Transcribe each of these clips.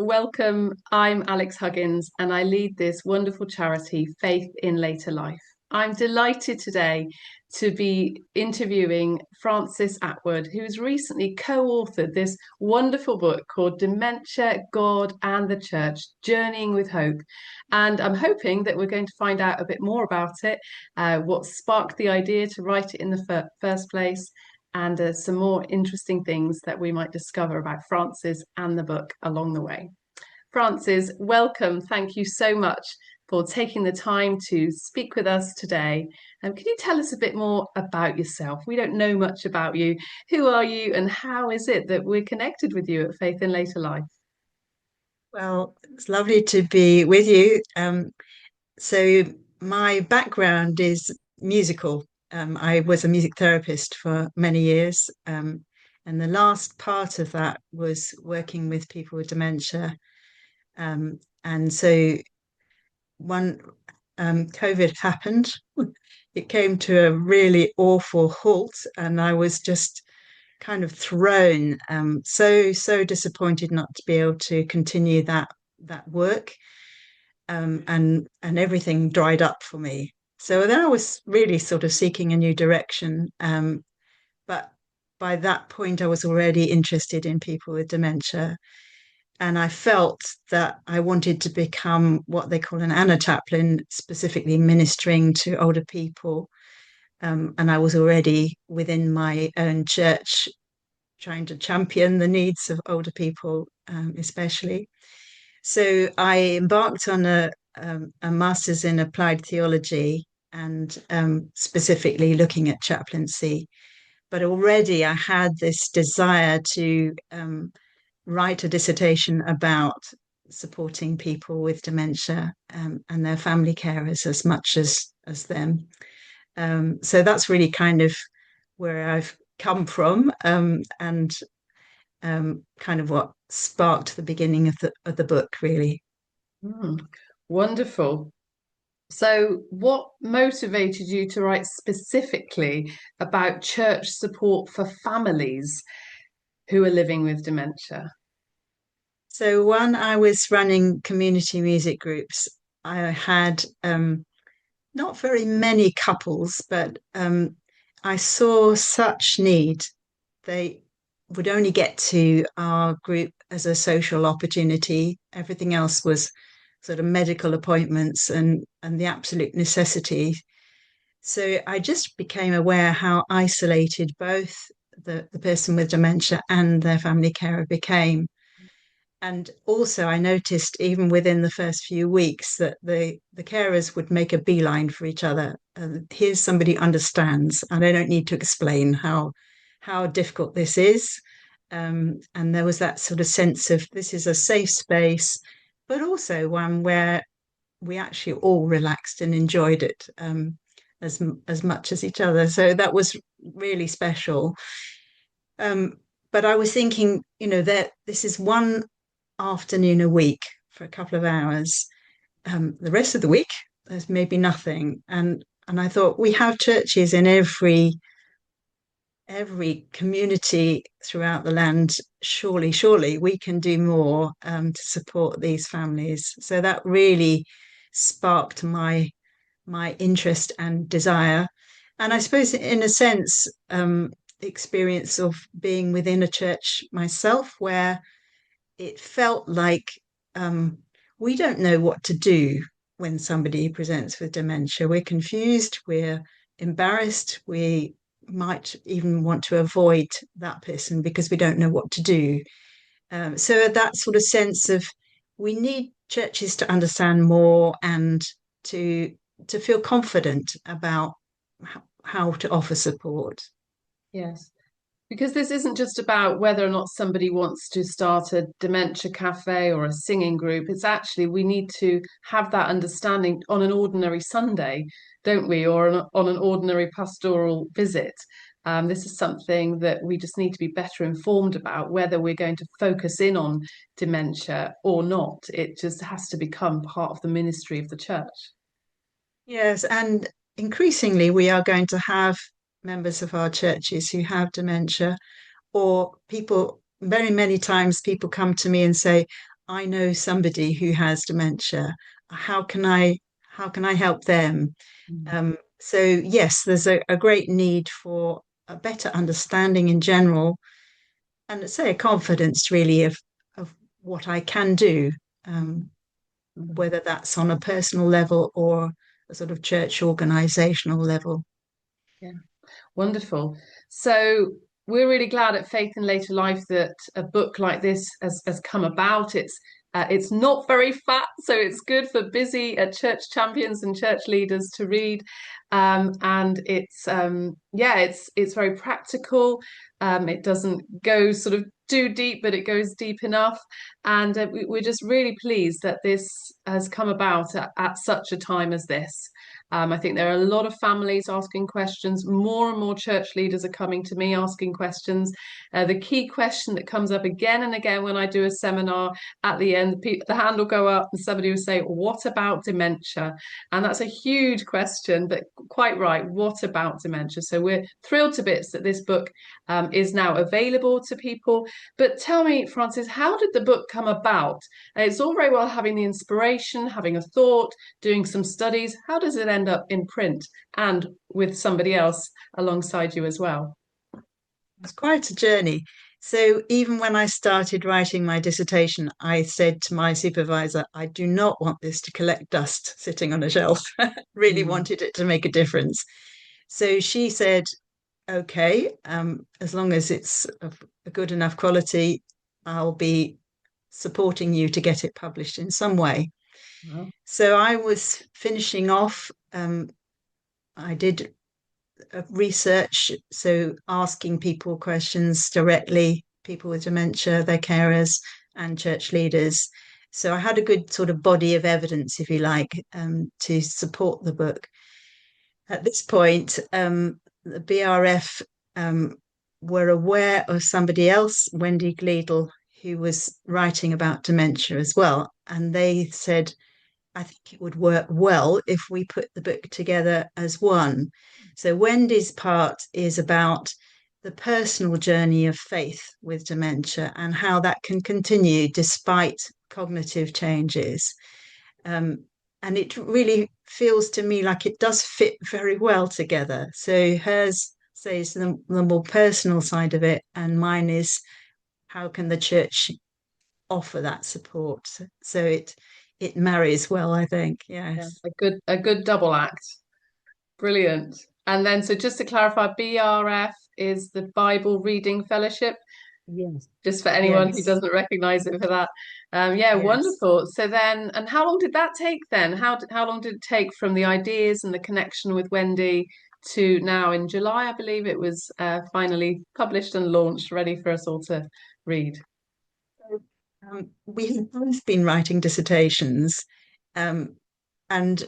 Welcome. I'm Alex Huggins and I lead this wonderful charity, Faith in Later Life. I'm delighted today to be interviewing Frances Attwood, who has recently co-authored this wonderful book called Dementia, God and the Church, Journeying with Hope. And I'm hoping that we're going to find out a bit more about it, what sparked the idea to write it in the first place, and some more interesting things that we might discover about Frances and the book along the way. Frances, welcome. Thank you so much for taking the time to speak with us today. Can you tell us a bit more about yourself? We don't know much about you. Who are you and how is it that we're connected with you at Faith in Later Life? Well, it's lovely to be with you. So my background is musical. I was a music therapist for many years, and the last part of that was working with people with dementia. And so when COVID happened, it came to a really awful halt, and I was just kind of thrown, so disappointed not to be able to continue that work, and everything dried up for me. So then I was really sort of seeking a new direction. But by that point, I was already interested in people with dementia. And I felt that I wanted to become what they call an Anna chaplain, specifically ministering to older people. And I was already within my own church trying to champion the needs of older people, especially. So I embarked on a master's in applied theology and specifically looking at chaplaincy. But already I had this desire to write a dissertation about supporting people with dementia, and their family carers as much as them. So that's really kind of where I've come from, and kind of what sparked the beginning of the book, really. Mm, wonderful. So, what motivated you to write specifically about church support for families who are living with dementia? So when I was running community music groups, I had not very many couples, but I saw such need. They would only get to our group as a social opportunity. Everything else was sort of medical appointments and the absolute necessity. So I just became aware how isolated both the person with dementia and their family carer became. And also, I noticed even within the first few weeks that the carers would make a beeline for each other. Here's somebody who understands, and I don't need to explain how difficult this is. And there was that sort of sense of this is a safe space, but also one where we actually all relaxed and enjoyed it, as much as each other. So that was really special. Um, but I was thinking, that this is one afternoon a week for a couple of hours. The rest of the week, there's maybe nothing. And I thought we have churches in every community throughout the land. Surely we can do more, to support these families. So that really sparked my interest and desire. And I suppose, in a sense, experience of being within a church myself, where it felt like, um, we don't know what to do when somebody presents with dementia. We're confused, we're embarrassed, we might even want to avoid that person because we don't know what to do. So that sort of sense of we need churches to understand more and to to feel confident about how to offer support. Yes. Because this isn't just about whether or not somebody wants to start a dementia cafe or a singing group. It's actually we need to have that understanding on an ordinary Sunday, don't we? Or on an ordinary pastoral visit. This is something that we just need to be better informed about, whether we're going to focus in on dementia or not. It just has to become part of the ministry of the church. Yes, and increasingly we are going to have members of our churches who have dementia, or people, very many times people come to me and say, I know somebody who has dementia. How can I help them? Mm. So yes, there's a great need for a better understanding in general, and say a confidence really of what I can do, um, Mm. whether that's on a personal level or a sort of church organizational level. Yeah. Wonderful. So we're really glad at Faith in Later Life that a book like this has come about. It's not very fat, so it's good for busy church champions and church leaders to read. And it's very practical. It doesn't go sort of too deep, but it goes deep enough. And we're just really pleased that this has come about at such a time as this. I think there are a lot of families asking questions. More and more church leaders are coming to me asking questions. The key question that comes up again and again when I do a seminar at the end, the hand will go up and somebody will say, "What about dementia?" And that's a huge question, but quite right. What about dementia? So we're thrilled to bits that this book is now available to people. But tell me, Frances, how did the book come about? It's all very well having the inspiration, having a thought, doing some studies. How does it end up in print and with somebody else alongside you as well? It's quite a journey. So even when I started writing my dissertation, I said to my supervisor, I do not want this to collect dust sitting on a shelf. Really Mm. wanted it to make a difference. So she said, okay, as long as it's of a good enough quality, I'll be supporting you to get it published in some way. Well, So I was finishing off. I did research, so asking people questions directly, people with dementia, their carers, and church leaders. So I had a good sort of body of evidence, if you like, to support the book. At this point, the BRF were aware of somebody else, Wendy Gleadle, who was writing about dementia as well. And they said, I think it would work well if we put the book together as one. So Wendy's part is about the personal journey of faith with dementia and how that can continue despite cognitive changes. Um, and it really feels to me like it does fit very well together. So hers says the more personal side of it, and mine is how can the church offer that support? So it marries well, I think. yeah, Yes. a good double act. Brilliant. And then, so just to clarify, BRF is the Bible Reading Fellowship, Yes. just for anyone who Yes. doesn't recognize it for that. Yeah, Yes. wonderful. So then, and how long did that take then? How long did it take from the ideas and the connection with Wendy to now in July, I believe it was finally published and launched, ready for us all to read? So, we have both been writing dissertations, um, and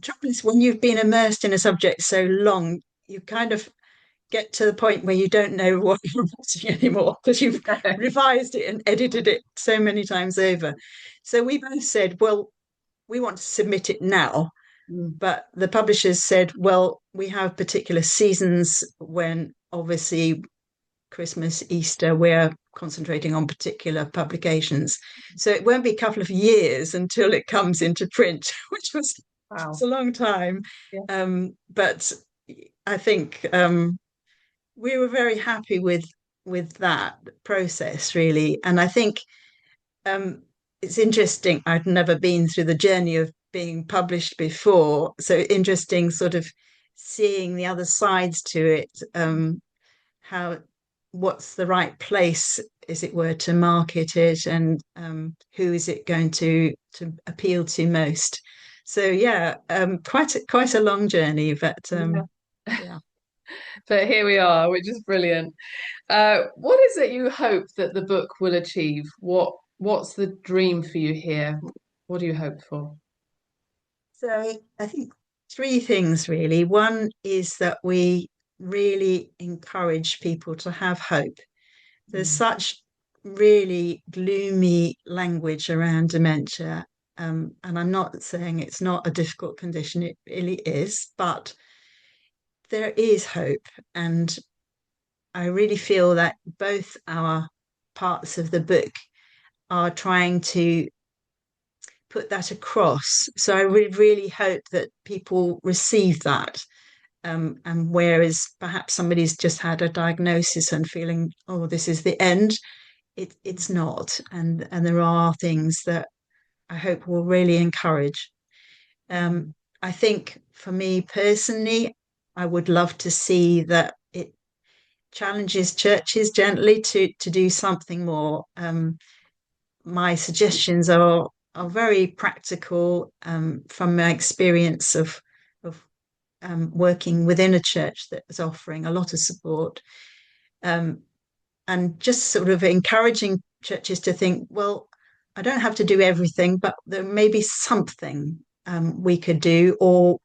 trouble is when you've been immersed in a subject so long, you kind of get to the point where you don't know what you're writing anymore because you've revised it and edited it so many times over. So we both said, well, we want to submit it now. Mm. But the publishers said, well, we have particular seasons when obviously Christmas, Easter, we're concentrating on particular publications. So it won't be a couple of years until it comes into print, which was Wow. a long time. Yeah. But I think we were very happy with that process, really. And I think um, it's interesting. I'd never been through the journey of being published before, so interesting, sort of seeing the other sides to it. How what's the right place, as it were, to market it, and who is it going to appeal to most? So yeah, quite a long journey, but Yeah. yeah. But here we are, which is brilliant. What is it you hope that the book will achieve? What's the dream for you here? What do you hope for? So I think three things really. One is that we really encourage people to have hope. There's Mm. such really gloomy language around dementia. And I'm not saying it's not a difficult condition, it really is, but there is hope. And I really feel that both our parts of the book are trying to put that across. So I would really hope that people receive that. And whereas perhaps somebody's just had a diagnosis and feeling, oh, this is the end, it's not. And there are things that I hope will really encourage. Mm. I think for me personally, I would love to see that it challenges churches gently to do something more. My suggestions are very practical from my experience of working within a church that is offering a lot of support, um, and just sort of encouraging churches to think, well, I don't have to do everything, but there may be something we could do, or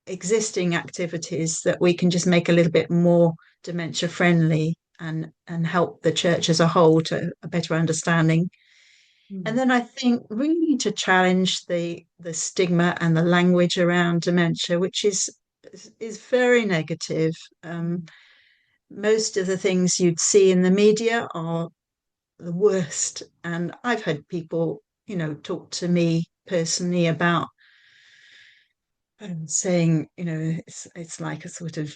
existing activities that we can just make a little bit more dementia friendly and help the church as a whole to a better understanding. And Mm. then I think really to challenge the stigma and the language around dementia, which is very negative. Most of the things you'd see in the media are the worst, and I've had people, talk to me personally about saying, it's like a sort of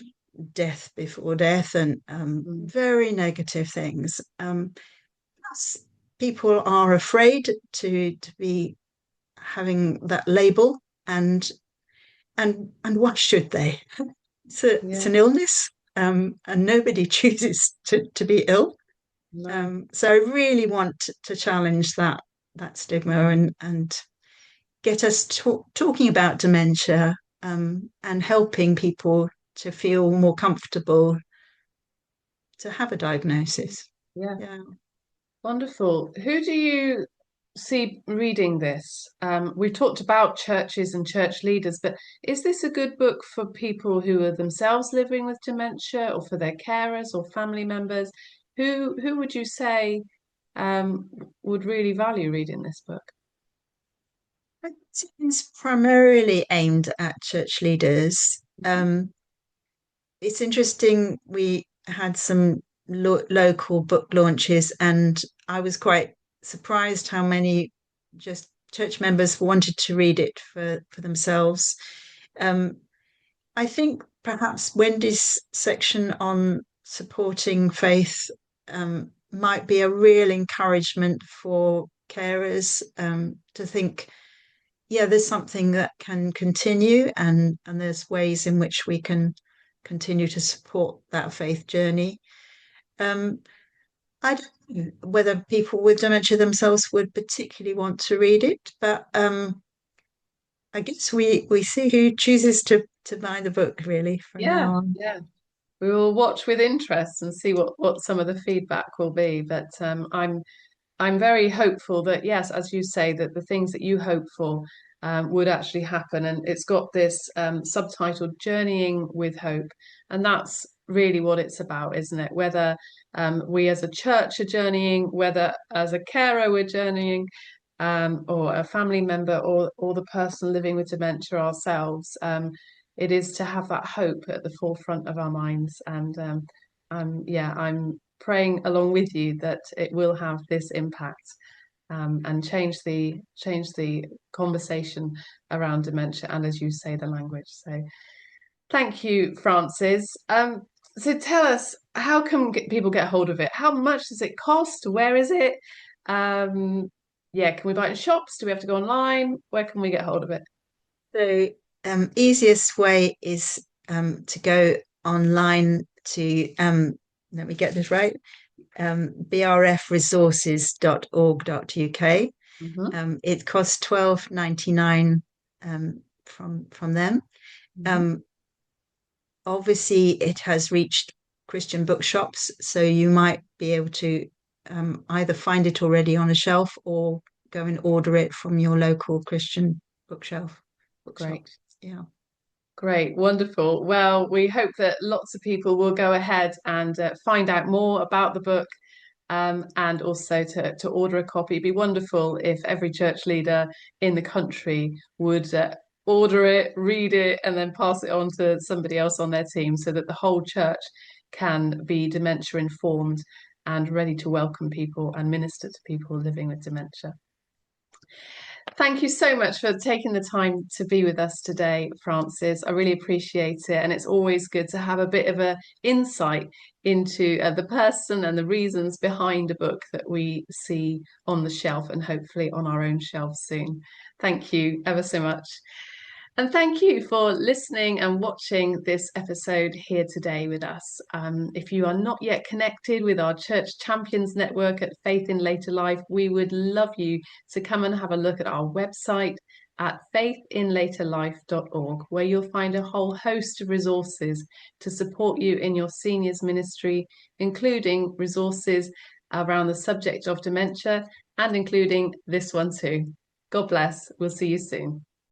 death before death, and Mm. very negative things. Plus, people are afraid to be having that label, and and what should they? It's Yeah, an illness, and nobody chooses to be ill. no. So I really want to challenge that stigma, and get us talking about dementia, and helping people to feel more comfortable to have a diagnosis. Yeah. Yeah. Wonderful. Who do you see reading this? We've talked about churches and church leaders, but is this a good book for people who are themselves living with dementia, or for their carers or family members? Who would you say um, would really value reading this book? It's primarily aimed at church leaders. It's interesting. We had some local book launches, and I was quite surprised how many just church members wanted to read it for themselves. Um, I think perhaps Wendy's section on supporting faith might be a real encouragement for carers, to think, yeah, there's something that can continue, and there's ways in which we can continue to support that faith journey. Um, I don't know whether people with dementia themselves would particularly want to read it, but I guess we see who chooses to buy the book really from Yeah, now on. yeah. We will watch with interest and see what some of the feedback will be. But I'm very hopeful that, yes, as you say, that the things that you hope for would actually happen. And it's got this subtitle, Journeying with Hope. And that's really what it's about, isn't it? Whether we as a church are journeying, whether as a carer we're journeying, or a family member, or the person living with dementia ourselves. It is to have that hope at the forefront of our minds. And yeah, I'm praying along with you that it will have this impact, and change the conversation around dementia, and as you say, the language. So thank you, Frances. So tell us, how can people get hold of it? How much does it cost? Where is it? Um, yeah, can we buy it in shops? Do we have to go online? Where can we get hold of it? So, easiest way is to go online to, let me get this right, brfresources.org.uk. Hmm. It costs 12.99 from them. Hmm. Um, Obviously, it has reached Christian bookshops, so you might be able to either find it already on a shelf, or go and order it from your local Christian Great. bookshops. Yeah. Great, wonderful. Well, we hope that lots of people will go ahead and find out more about the book, and also to order a copy. It'd be wonderful if every church leader in the country would order it, read it, and then pass it on to somebody else on their team, so that the whole church can be dementia informed. and ready to welcome people and minister to people living with dementia. Thank you so much for taking the time to be with us today, Frances. I really appreciate it. And it's always good to have a bit of an insight into the person and the reasons behind a book that we see on the shelf and hopefully on our own shelves soon. Thank you ever so much. And thank you for listening and watching this episode here today with us. If you are not yet connected with our Church Champions Network at Faith in Later Life, we would love you to come and have a look at our website at faithinlaterlife.org, where you'll find a whole host of resources to support you in your seniors ministry, including resources around the subject of dementia and including this one too. God bless. We'll see you soon.